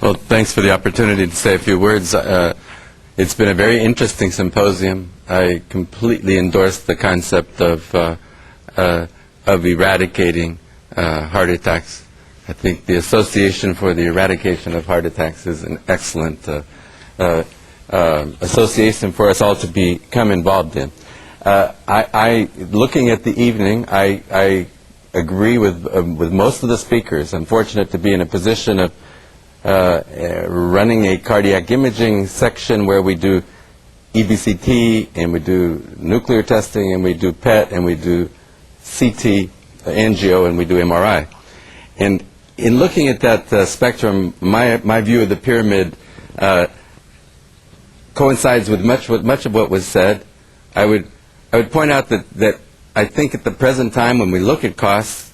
Well, thanks for the opportunity to say a few words. It's been a very interesting symposium. I completely endorse the concept of eradicating heart attacks. I think the Association for the Eradication of Heart Attacks is an excellent association for us all to become involved in. Looking at the evening, I agree with most of the speakers. I'm fortunate to be in a position of running a cardiac imaging section where we do EBCT and we do nuclear testing and we do PET and we do CT, angio, and we do MRI. And in looking at that spectrum, my view of the pyramid coincides with much of what was said. I would point out that I think at the present time when we look at costs,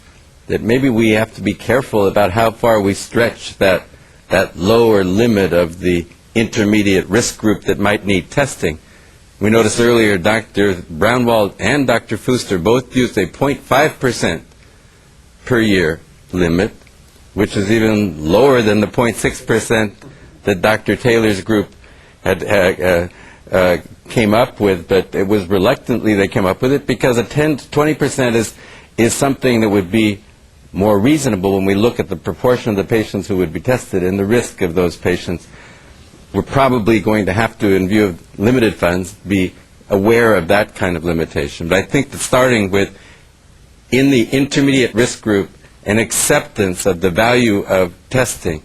that maybe we have to be careful about how far we stretch that lower limit of the intermediate risk group that might need testing. We noticed earlier Dr. Brownwald and Dr. Fuster both used a 0.5% per year limit, which is even lower than the 0.6% that Dr. Taylor's group had came up with, but it was reluctantly they came up with it because a 10 to 20% is something that would be more reasonable when we look at the proportion of the patients who would be tested and the risk of those patients. We're probably going to have to, in view of limited funds, be aware of that kind of limitation. But I think that starting with, in the intermediate risk group, an acceptance of the value of testing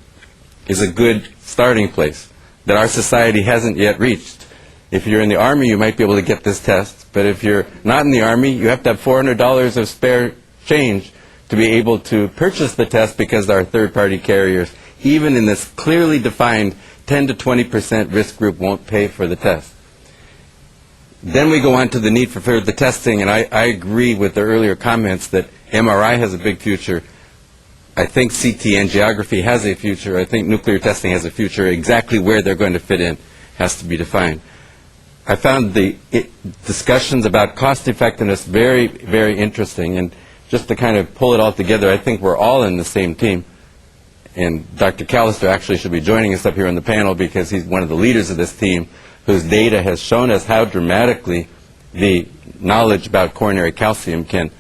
is a good starting place that our society hasn't yet reached. If you're in the Army, you might be able to get this test, but if you're not in the Army, you have to have $400 of spare change to be able to purchase the test because there are third-party carriers. Even in this clearly defined 10 to 20% risk group won't pay for the test. Then we go on to the need for further testing, and I agree with the earlier comments that MRI has a big future. I think CT angiography has a future. I think nuclear testing has a future. Exactly where they're going to fit in has to be defined. I found the discussions about cost effectiveness very, very interesting, and just to kind of pull it all together, I think we're all in the same team. And Dr. Callister actually should be joining us up here on the panel because he's one of the leaders of this team whose data has shown us how dramatically the knowledge about coronary calcium can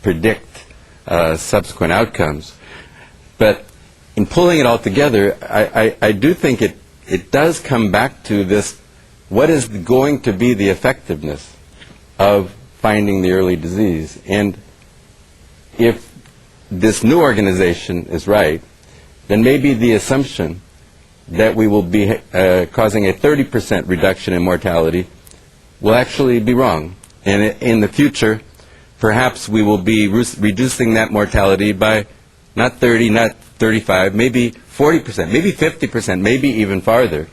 predict subsequent outcomes. But in pulling it all together, I do think it does come back to this, what is going to be the effectiveness of finding the early disease? And if this new organization is right, then maybe the assumption that we will be causing a 30% reduction in mortality will actually be wrong. And in the future, perhaps we will be reducing that mortality by not 30, not 35, maybe 40%, maybe 50%, maybe even farther,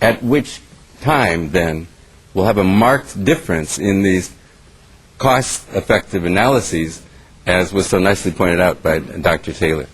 at which time then we'll have a marked difference in these cost-effective analyses, as was so nicely pointed out by Dr. Taylor.